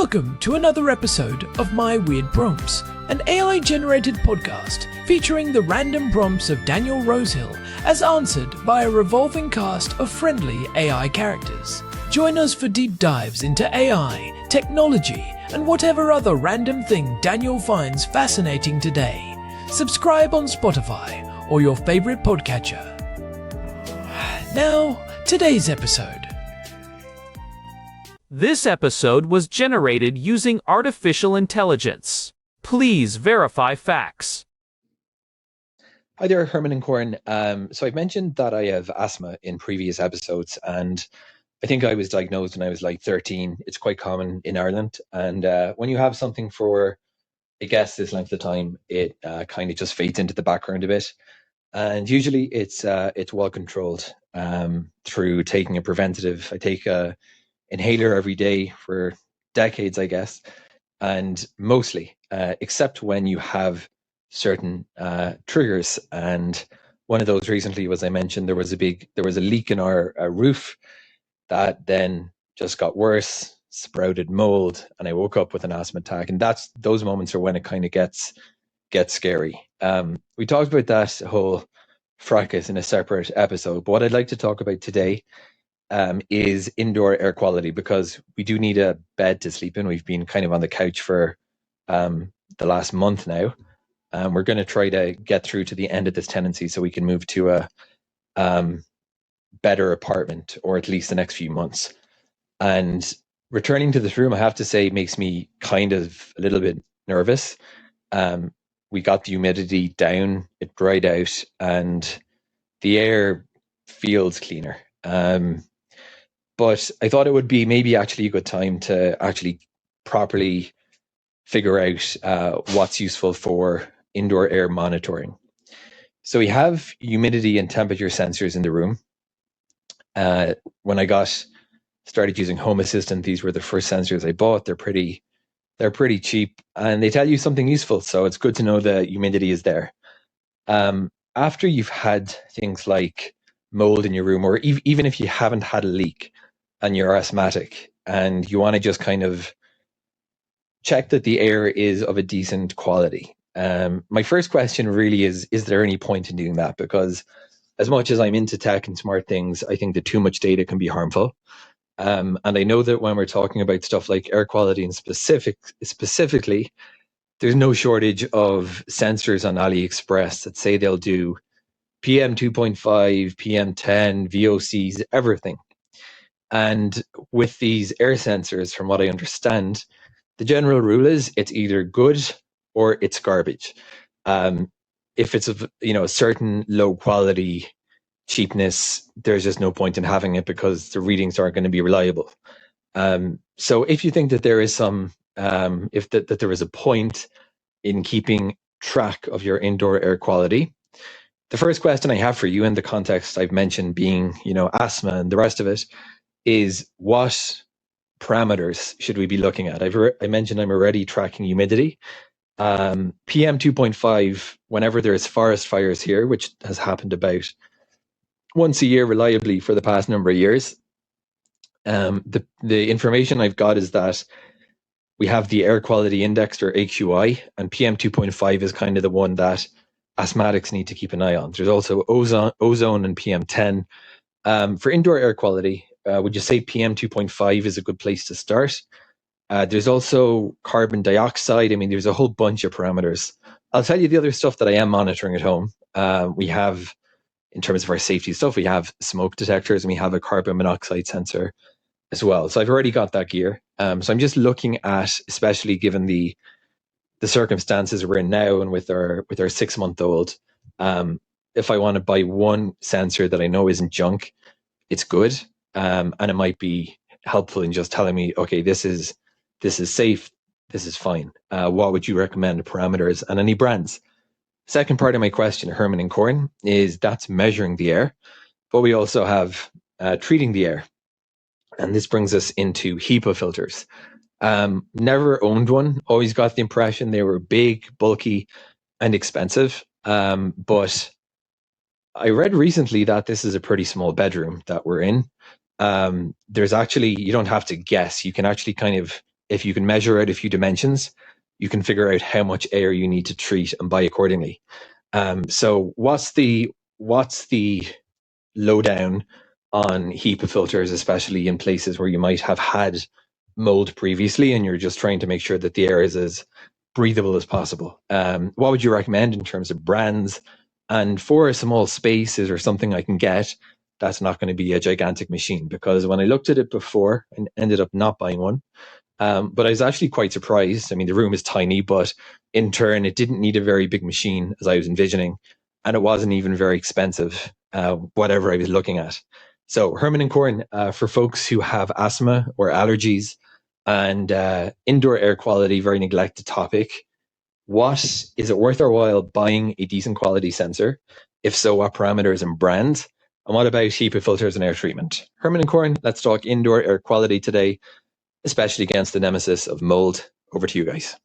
Welcome to another episode of My Weird Prompts, an AI-generated podcast featuring the random prompts of Daniel Rosehill as answered by a revolving cast of friendly AI characters. Join us for deep dives into AI, technology, and whatever other random thing Daniel finds fascinating today. Subscribe on Spotify or your favorite podcatcher. Now, today's episode. This episode was generated using artificial intelligence. Please verify facts. Hi there, Herman and Corn. So I've mentioned that I have asthma in previous episodes, and I think I was diagnosed when I was like 13. It's quite common in Ireland. And when you have something for, I guess, this length of time, it kind of just fades into the background a bit. And usually it's well controlled through taking a preventative. I take a inhaler every day for decades, I guess, and mostly, except when you have certain triggers. And one of those recently was, I mentioned, there was a leak in our roof that then just got worse, sprouted mold, and I woke up with an asthma attack. And those moments are when it kind of gets scary. We talked about that whole fracas in a separate episode, but what I'd like to talk about today is indoor air quality, because we do need a bed to sleep in. We've been kind of on the couch for the last month now. We're going to try to get through to the end of this tenancy so we can move to a better apartment, or at least the next few months. And returning to this room, I have to say, makes me kind of a little bit nervous. We got the humidity down, it dried out, and the air feels cleaner. But I thought it would be maybe actually a good time to actually properly figure out what's useful for indoor air monitoring. So we have humidity and temperature sensors in the room. When I started using Home Assistant, these were the first sensors I bought. They're pretty cheap, and they tell you something useful. So it's good to know the humidity is there. After you've had things like mold in your room, or even if you haven't had a leak and you're asthmatic and you want to just kind of check that the air is of a decent quality, my first question really is there any point in doing that? Because as much as I'm into tech and smart things, I think that too much data can be harmful. And I know that when we're talking about stuff like air quality and specifically, there's no shortage of sensors on AliExpress that say they'll do PM 2.5, PM 10, VOCs, everything. And with these air sensors, from what I understand, the general rule is it's either good or it's garbage. If it's a certain low quality cheapness, there's just no point in having it because the readings aren't going to be reliable. So if you think that there is that there is a point in keeping track of your indoor air quality, the first question I have for you, in the context I've mentioned being, asthma and the rest of it, is what parameters should we be looking at? I mentioned I'm already tracking humidity. PM 2.5, whenever there's forest fires here, which has happened about once a year reliably for the past number of years, the information I've got is that we have the air quality index, or AQI, and PM 2.5 is kind of the one that asthmatics need to keep an eye on. There's also ozone and PM 10. For indoor air quality, would you say PM 2.5 is a good place to start? There's also carbon dioxide. I mean, there's a whole bunch of parameters. I'll tell you the other stuff that I am monitoring at home. We have, in terms of our safety stuff, we have smoke detectors, and we have a carbon monoxide sensor as well. So I've already got that gear. So I'm just looking at, especially given the circumstances we're in now, and with our 6-month-old, if I want to buy one sensor that I know isn't junk, it's good, and it might be helpful in just telling me, okay, this is safe, this is fine. What would you recommend parameters and any brands? Second part of my question, Herman and Corn, is that's measuring the air, but we also have treating the air, and this brings us into HEPA filters. Never owned one. Always got the impression they were big, bulky, and expensive. But I read recently that this is a pretty small bedroom that we're in. There's actually, you don't have to guess. You can actually kind of if you can measure out a few dimensions, you can figure out how much air you need to treat and buy accordingly. So what's the lowdown on HEPA filters, especially in places where you might have had mold previously and you're just trying to make sure that the air is as breathable as possible? What would you recommend in terms of brands? And for a small space, is there something I can get that's not going to be a gigantic machine? Because when I looked at it before and ended up not buying one, but I was actually quite surprised. I mean, the room is tiny, but in turn, it didn't need a very big machine as I was envisioning. And it wasn't even very expensive, whatever I was looking at. So Herman and Corn, for folks who have asthma or allergies and indoor air quality, very neglected topic. Is it worth our while buying a decent quality sensor? If so, what parameters and brands? And what about HEPA filters and air treatment? Herman and Corn, let's talk indoor air quality today, especially against the nemesis of mold. Over to you guys.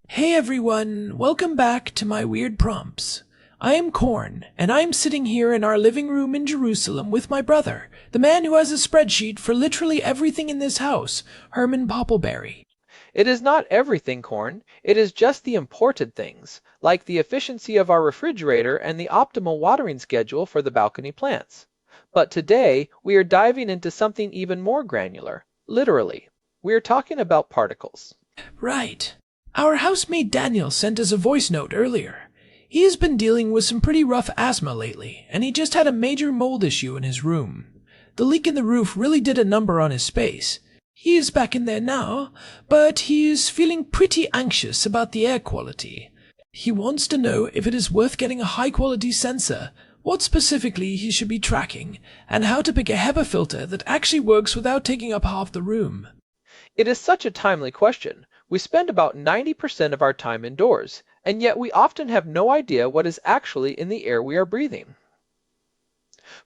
Hey everyone, welcome back to my weird prompts. I am Corn, and I am sitting here in our living room in Jerusalem with my brother, the man who has a spreadsheet for literally everything in this house, Herman Poppleberry. It is not everything, Corn. It is just the important things, like the efficiency of our refrigerator and the optimal watering schedule for the balcony plants. But today, we are diving into something even more granular. Literally, we are talking about particles. Right. Our housemate Daniel sent us a voice note earlier. He has been dealing with some pretty rough asthma lately, and he just had a major mold issue in his room. The leak in the roof really did a number on his space. He is back in there now, but he is feeling pretty anxious about the air quality. He wants to know if it is worth getting a high-quality sensor, what specifically he should be tracking, and how to pick a HEPA filter that actually works without taking up half the room. It is such a timely question. We spend about 90% of our time indoors, and yet we often have no idea what is actually in the air we are breathing.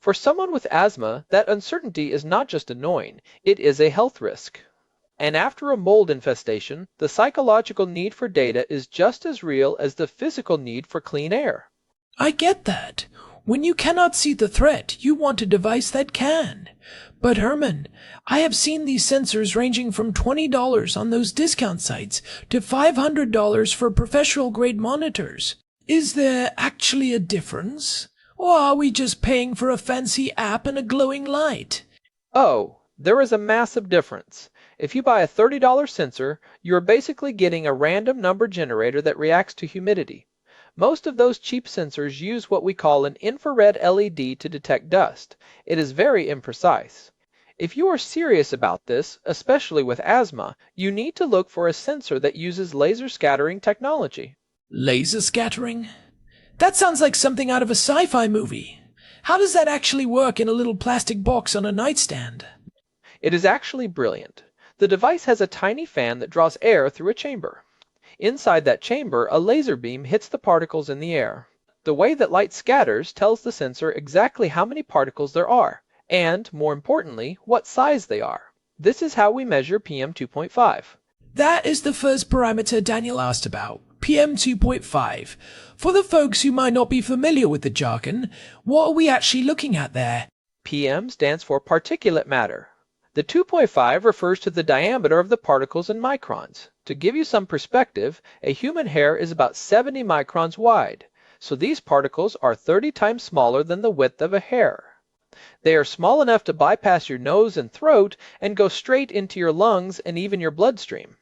For someone with asthma, that uncertainty is not just annoying, it is a health risk. And after a mold infestation, the psychological need for data is just as real as the physical need for clean air. I get that. When you cannot see the threat, you want a device that can. But Herman, I have seen these sensors ranging from $20 on those discount sites to $500 for professional-grade monitors. Is there actually a difference? Or are we just paying for a fancy app and a glowing light? Oh, there is a massive difference. If you buy a $30 sensor, you are basically getting a random number generator that reacts to humidity. Most of those cheap sensors use what we call an infrared LED to detect dust. It is very imprecise. If you are serious about this, especially with asthma, you need to look for a sensor that uses laser scattering technology. Laser scattering? That sounds like something out of a sci-fi movie. How does that actually work in a little plastic box on a nightstand? It is actually brilliant. The device has a tiny fan that draws air through a chamber. Inside that chamber, a laser beam hits the particles in the air. The way that light scatters tells the sensor exactly how many particles there are, and, more importantly, what size they are. This is how we measure PM 2.5. That is the first parameter Daniel asked about, PM 2.5. For the folks who might not be familiar with the jargon, what are we actually looking at there? PM stands for particulate matter. The 2.5 refers to the diameter of the particles in microns. To give you some perspective, a human hair is about 70 microns wide, so these particles are 30 times smaller than the width of a hair. They are small enough to bypass your nose and throat and go straight into your lungs and even your bloodstream.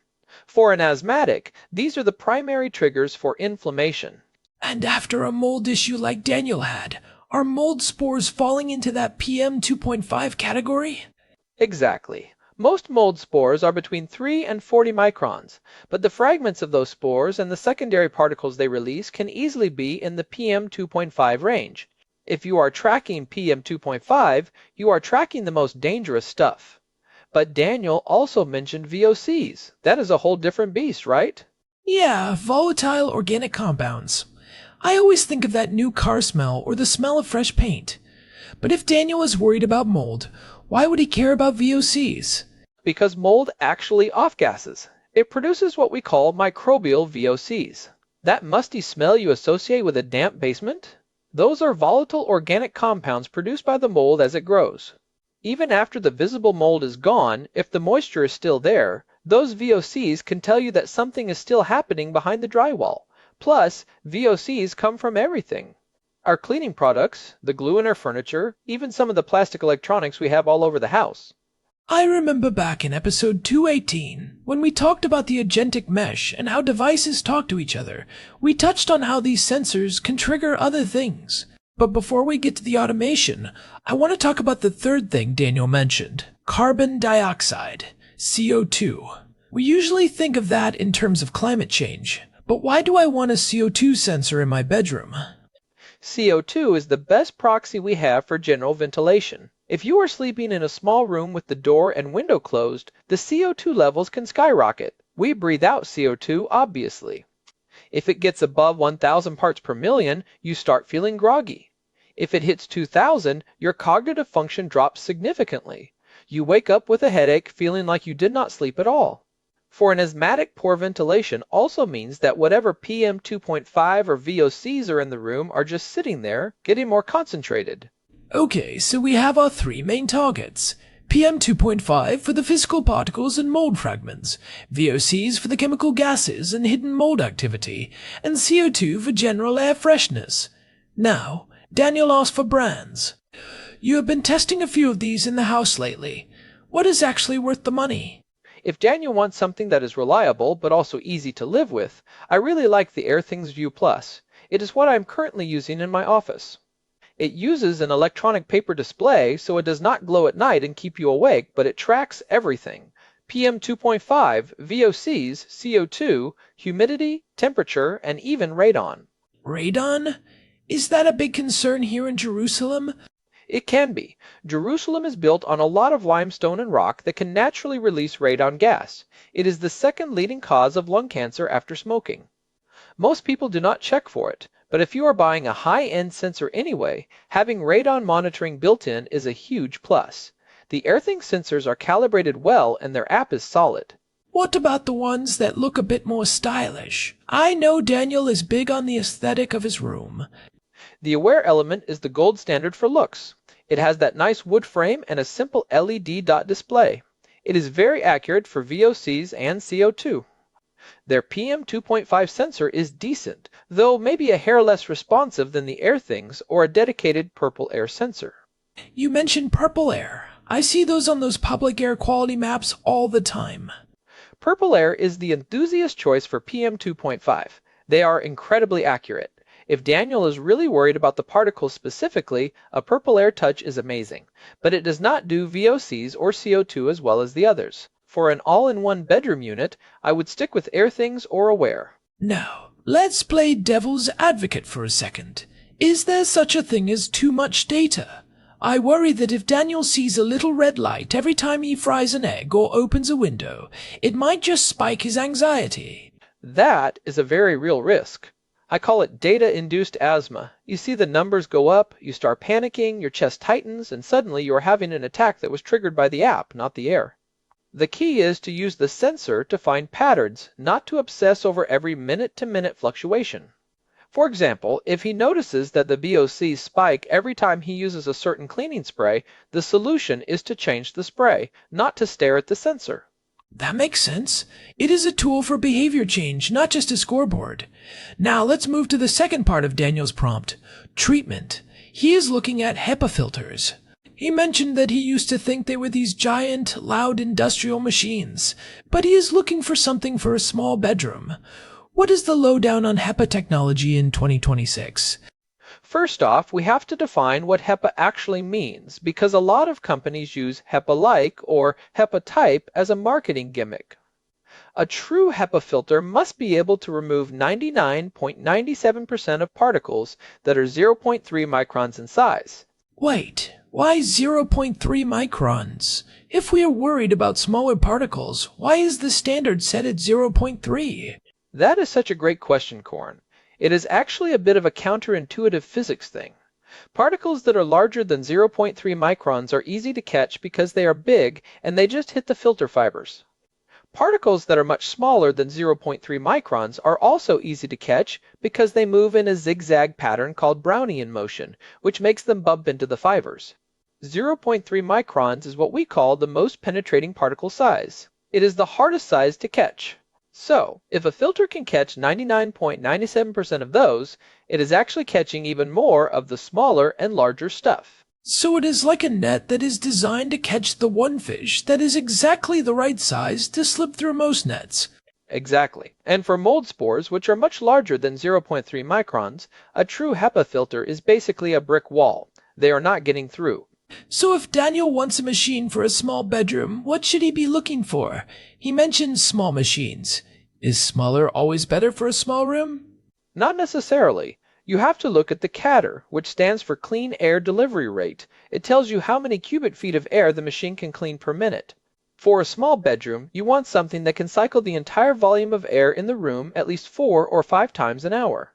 For an asthmatic, these are the primary triggers for inflammation. And after a mold issue like Daniel had, are mold spores falling into that PM 2.5 category? Exactly. Most mold spores are between 3 and 40 microns, but the fragments of those spores and the secondary particles they release can easily be in the PM 2.5 range. If you are tracking PM 2.5, you are tracking the most dangerous stuff. But Daniel also mentioned VOCs. That is a whole different beast, right? Yeah, volatile organic compounds. I always think of that new car smell or the smell of fresh paint. But if Daniel is worried about mold, why would he care about VOCs? Because mold actually off-gasses. It produces what we call microbial VOCs. That musty smell you associate with a damp basement? Those are volatile organic compounds produced by the mold as it grows. Even after the visible mold is gone, if the moisture is still there, Those VOCs can tell you that something is still happening behind the drywall. Plus, VOCs come from everything. Our cleaning products, the glue in our furniture, even some of the plastic electronics we have all over the house. I remember back in episode 218, when we talked about the agentic mesh and how devices talk to each other, we touched on how these sensors can trigger other things. But before we get to the automation, I want to talk about the third thing Daniel mentioned, carbon dioxide, CO2. We usually think of that in terms of climate change, but why do I want a CO2 sensor in my bedroom? CO2 is the best proxy we have for general ventilation. If you are sleeping in a small room with the door and window closed, the CO2 levels can skyrocket. We breathe out CO2, obviously. If it gets above 1,000 parts per million, you start feeling groggy. If it hits 2,000, your cognitive function drops significantly. You wake up with a headache feeling like you did not sleep at all. For an asthmatic, poor ventilation also means that whatever PM 2.5 or VOCs are in the room are just sitting there, getting more concentrated. Okay, so we have our three main targets. PM 2.5 for the physical particles and mold fragments, VOCs for the chemical gases and hidden mold activity, and CO2 for general air freshness. Now, Daniel asked for brands. You have been testing a few of these in the house lately. What is actually worth the money? If Daniel wants something that is reliable but also easy to live with, I really like the AirThings View Plus. It is what I am currently using in my office. It uses an electronic paper display, so it does not glow at night and keep you awake, but it tracks everything. PM 2.5, VOCs, CO2, humidity, temperature, and even radon. Radon? Is that a big concern here in Jerusalem? It can be. Jerusalem is built on a lot of limestone and rock that can naturally release radon gas. It is the second leading cause of lung cancer after smoking. Most people do not check for it, but if you are buying a high-end sensor anyway, having radon monitoring built in is a huge plus. The AirThings sensors are calibrated well and their app is solid. What about the ones that look a bit more stylish? I know Daniel is big on the aesthetic of his room. The Aware element is the gold standard for looks. It has that nice wood frame and a simple LED dot display. It is very accurate for VOCs and CO2. Their PM 2.5 sensor is decent, though maybe a hair less responsive than the AirThings or a dedicated purple air sensor. You mentioned purple air. I see those on those public air quality maps all the time. Purple air is the enthusiast choice for PM 2.5. They are incredibly accurate. If Daniel is really worried about the particles specifically, a purple air touch is amazing, but it does not do VOCs or CO2 as well as the others. For an all-in-one bedroom unit, I would stick with AirThings or Aware. Now, let's play devil's advocate for a second. Is there such a thing as too much data? I worry that if Daniel sees a little red light every time he fries an egg or opens a window, it might just spike his anxiety. That is a very real risk. I call it data-induced asthma. You see the numbers go up, you start panicking, your chest tightens, and suddenly you are having an attack that was triggered by the app, not the air. The key is to use the sensor to find patterns, not to obsess over every minute-to-minute fluctuation. For example, if he notices that the VOCs spike every time he uses a certain cleaning spray, the solution is to change the spray, not to stare at the sensor. That makes sense. It is a tool for behavior change, not just a scoreboard. Now let's move to the second part of Daniel's prompt, treatment. He is looking at HEPA filters. He mentioned that he used to think they were these giant, loud industrial machines, but he is looking for something for a small bedroom. What is the lowdown on HEPA technology in 2026? First off, we have to define what HEPA actually means, because a lot of companies use HEPA-like or HEPA-type as a marketing gimmick. A true HEPA filter must be able to remove 99.97% of particles that are 0.3 microns in size. Wait, why 0.3 microns? If we are worried about smaller particles, why is the standard set at 0.3? That is such a great question, Corn. It is actually a bit of a counterintuitive physics thing. Particles that are larger than 0.3 microns are easy to catch because they are big and they just hit the filter fibers. Particles that are much smaller than 0.3 microns are also easy to catch because they move in a zigzag pattern called Brownian motion, which makes them bump into the fibers. 0.3 microns is what we call the most penetrating particle size. It is the hardest size to catch. So, if a filter can catch 99.97% of those, it is actually catching even more of the smaller and larger stuff. So it is like a net that is designed to catch the one fish that is exactly the right size to slip through most nets. Exactly. And for mold spores, which are much larger than 0.3 microns, a true HEPA filter is basically a brick wall. They are not getting through. So if Daniel wants a machine for a small bedroom, what should he be looking for? He mentioned small machines. Is smaller always better for a small room? Not necessarily. You have to look at the CADR, which stands for Clean Air Delivery Rate. It tells you how many cubic feet of air the machine can clean per minute. For a small bedroom, you want something that can cycle the entire volume of air in the room at least 4 or 5 times an hour.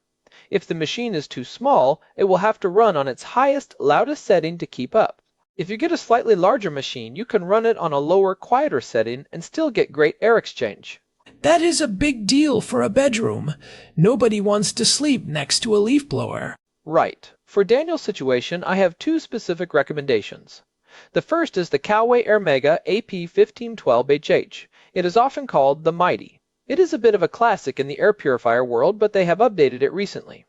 If the machine is too small, it will have to run on its highest, loudest setting to keep up. If you get a slightly larger machine, you can run it on a lower, quieter setting and still get great air exchange. That is a big deal for a bedroom. Nobody wants to sleep next to a leaf blower. Right. For Daniel's situation, I have 2 specific recommendations. The first is the Coway Airmega AP1512HH. It is often called the Mighty. It is a bit of a classic in the air purifier world, but they have updated it recently.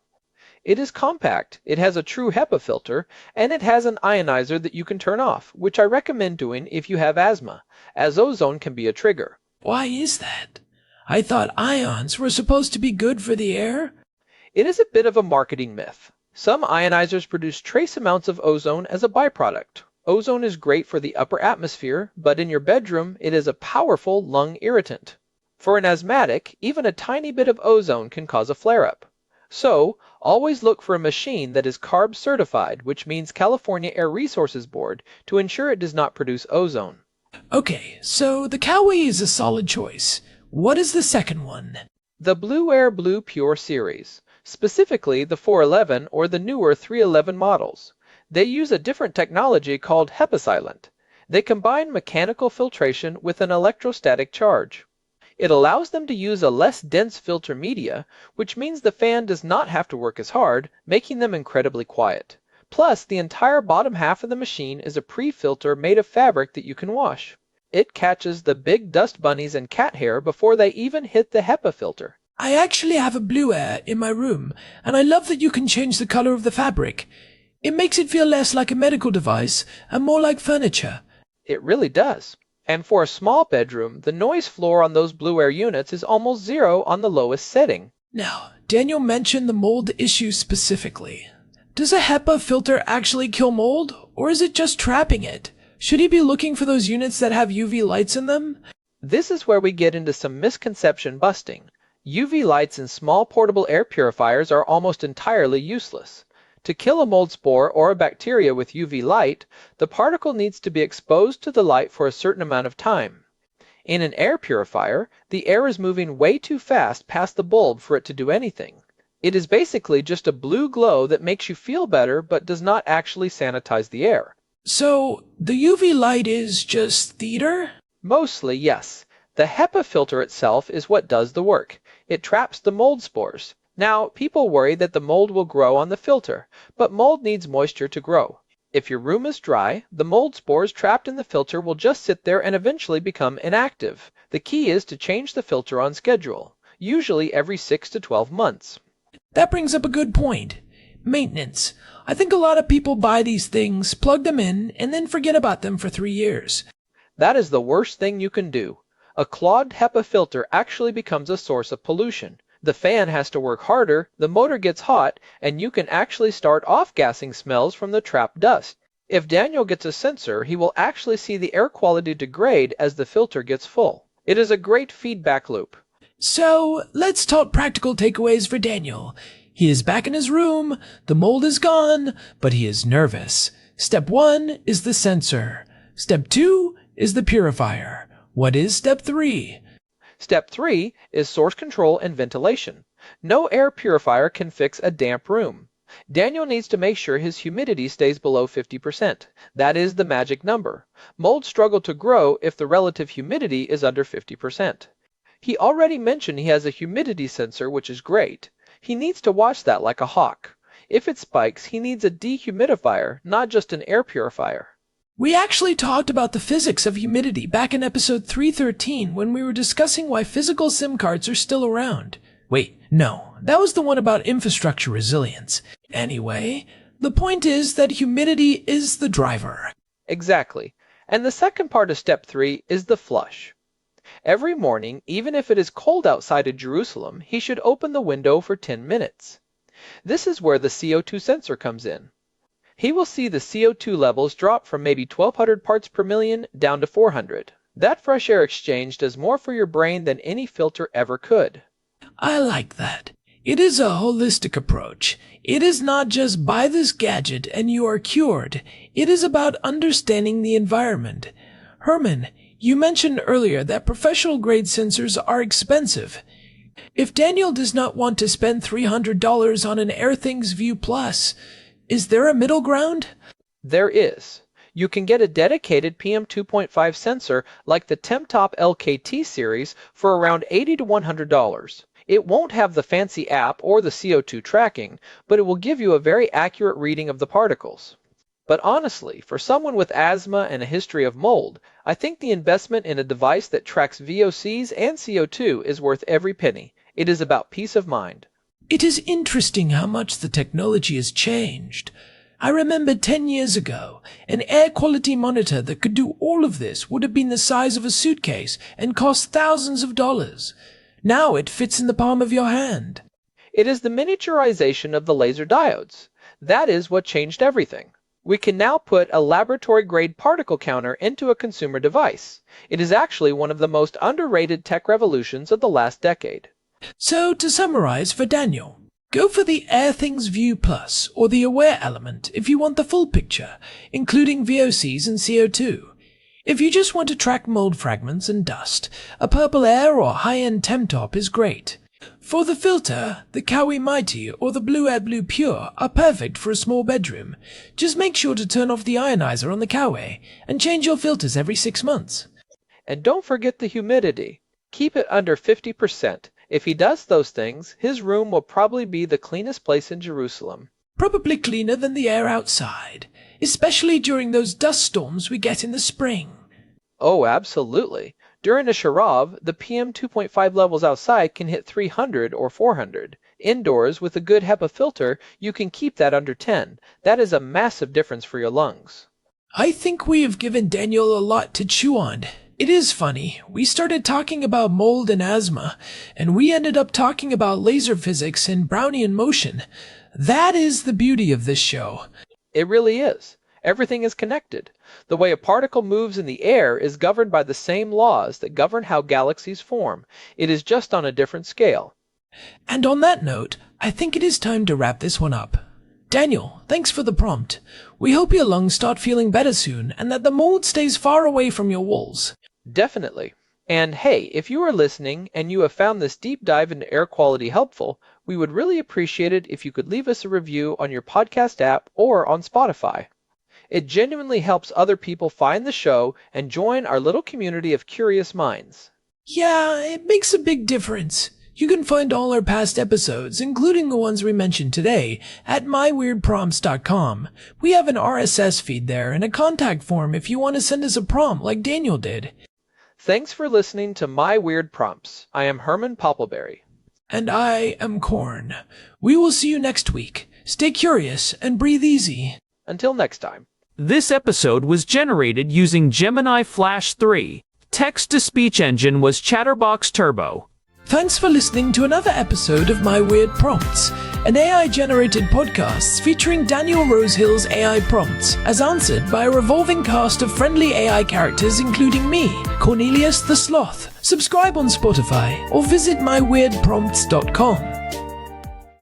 It is compact, it has a true HEPA filter, and it has an ionizer that you can turn off, which I recommend doing if you have asthma, as ozone can be a trigger. Why is that? I thought ions were supposed to be good for the air. It is a bit of a marketing myth. Some ionizers produce trace amounts of ozone as a byproduct. Ozone is great for the upper atmosphere, but in your bedroom it is a powerful lung irritant. For an asthmatic, even a tiny bit of ozone can cause a flare-up. So, always look for a machine that is CARB certified, which means California Air Resources Board, to ensure it does not produce ozone. Okay, so the Coway is a solid choice. What is the second one? The Blue Air Blue Pure series, specifically the 411 or the newer 311 models. They use a different technology called HEPA. They combine mechanical filtration with an electrostatic charge. It allows them to use a less dense filter media, which means the fan does not have to work as hard, making them incredibly quiet. Plus, the entire bottom half of the machine is a pre-filter made of fabric that you can wash. It catches the big dust bunnies and cat hair before they even hit the HEPA filter. I actually have a Blue Air in my room, and I love that you can change the color of the fabric. It makes it feel less like a medical device and more like furniture. It really does. And for a small bedroom, the noise floor on those Blue Air units is almost 0 on the lowest setting. Now, Daniel mentioned the mold issue specifically. Does a HEPA filter actually kill mold, or is it just trapping it? Should he be looking for those units that have UV lights in them? This is where we get into some misconception busting. UV lights in small portable air purifiers are almost entirely useless. To kill a mold spore or a bacteria with UV light, the particle needs to be exposed to the light for a certain amount of time. In an air purifier, the air is moving way too fast past the bulb for it to do anything. It is basically just a blue glow that makes you feel better but does not actually sanitize the air. So, the UV light is just theater? Mostly, yes. The HEPA filter itself is what does the work. It traps the mold spores. Now, people worry that the mold will grow on the filter, but mold needs moisture to grow. If your room is dry, the mold spores trapped in the filter will just sit there and eventually become inactive. The key is to change the filter on schedule, usually every 6 to 12 months. That brings up a good point. Maintenance. I think a lot of people buy these things, plug them in, and then forget about them for 3 years. That is the worst thing you can do. A clogged HEPA filter actually becomes a source of pollution. The fan has to work harder, the motor gets hot, and you can actually start off-gassing smells from the trapped dust. If Daniel gets a sensor, he will actually see the air quality degrade as the filter gets full. It is a great feedback loop. So, let's talk practical takeaways for Daniel. He is back in his room, the mold is gone, but he is nervous. Step 1 is the sensor. Step 2 is the purifier. What is step 3? Step 3 is source control and ventilation. No air purifier can fix a damp room. Daniel needs to make sure his humidity stays below 50%. That is the magic number. Molds struggle to grow if the relative humidity is under 50%. He already mentioned he has a humidity sensor, which is great. He needs to watch that like a hawk. If it spikes, he needs a dehumidifier, not just an air purifier. We actually talked about the physics of humidity back in episode 313 when we were discussing why physical SIM cards are still around. Wait, no, that was the one about infrastructure resilience. Anyway, the point is that humidity is the driver. Exactly. And the second part of step 3 is the flush. Every morning, even if it is cold outside of Jerusalem, he should open the window for 10 minutes. This is where the CO2 sensor comes in. He will see the CO2 levels drop from maybe 1,200 parts per million down to 400. That fresh air exchange does more for your brain than any filter ever could. I like that. It is a holistic approach. It is not just buy this gadget and you are cured. It is about understanding the environment. Herman, you mentioned earlier that professional grade sensors are expensive. If Daniel does not want to spend $300 on an AirThings View Plus, is there a middle ground? There is. You can get a dedicated PM2.5 sensor like the TempTop LKT series for around $80 to $100. It won't have the fancy app or the CO2 tracking, but it will give you a very accurate reading of the particles. But honestly, for someone with asthma and a history of mold, I think the investment in a device that tracks VOCs and CO2 is worth every penny. It is about peace of mind. It is interesting how much the technology has changed. I remember 10 years ago, an air quality monitor that could do all of this would have been the size of a suitcase and cost thousands of dollars. Now it fits in the palm of your hand. It is the miniaturization of the laser diodes. That is what changed everything. We can now put a laboratory-grade particle counter into a consumer device. It is actually one of the most underrated tech revolutions of the last decade. So, to summarize for Daniel, go for the AirThings View Plus or the Aware element if you want the full picture, including VOCs and CO2. If you just want to track mold fragments and dust, a Purple Air or high-end TempTop is great. For the filter, the Kawi Mighty or the Blue Air Blue Pure are perfect for a small bedroom. Just make sure to turn off the ionizer on the Kawi and change your filters every 6 months. And don't forget the humidity. Keep it under 50%. If he does those things, his room will probably be the cleanest place in Jerusalem. Probably cleaner than the air outside, especially during those dust storms we get in the spring. Oh, absolutely. During a Sharav, the PM2.5 levels outside can hit 300 or 400. Indoors, with a good HEPA filter, you can keep that under 10. That is a massive difference for your lungs. I think we have given Daniel a lot to chew on. It is funny, we started talking about mold and asthma, and we ended up talking about laser physics and Brownian motion. That is the beauty of this show. It really is. Everything is connected. The way a particle moves in the air is governed by the same laws that govern how galaxies form. It is just on a different scale. And on that note, I think it is time to wrap this one up. Daniel, thanks for the prompt. We hope your lungs start feeling better soon and that the mold stays far away from your walls. Definitely. And hey, if you are listening and you have found this deep dive into air quality helpful, we would really appreciate it if you could leave us a review on your podcast app or on Spotify. It genuinely helps other people find the show and join our little community of curious minds. Yeah, it makes a big difference. You can find all our past episodes, including the ones we mentioned today, at myweirdprompts.com. We have an RSS feed there and a contact form if you want to send us a prompt like Daniel did. Thanks for listening to My Weird Prompts. I am Herman Poppleberry. And I am Corn. We will see you next week. Stay curious and breathe easy. Until next time. This episode was generated using Gemini Flash 3. Text-to-speech engine was Chatterbox Turbo. Thanks for listening to another episode of My Weird Prompts, an AI-generated podcast featuring Daniel Rosehill's AI prompts as answered by a revolving cast of friendly AI characters including me, Cornelius the Sloth. Subscribe on Spotify or visit myweirdprompts.com.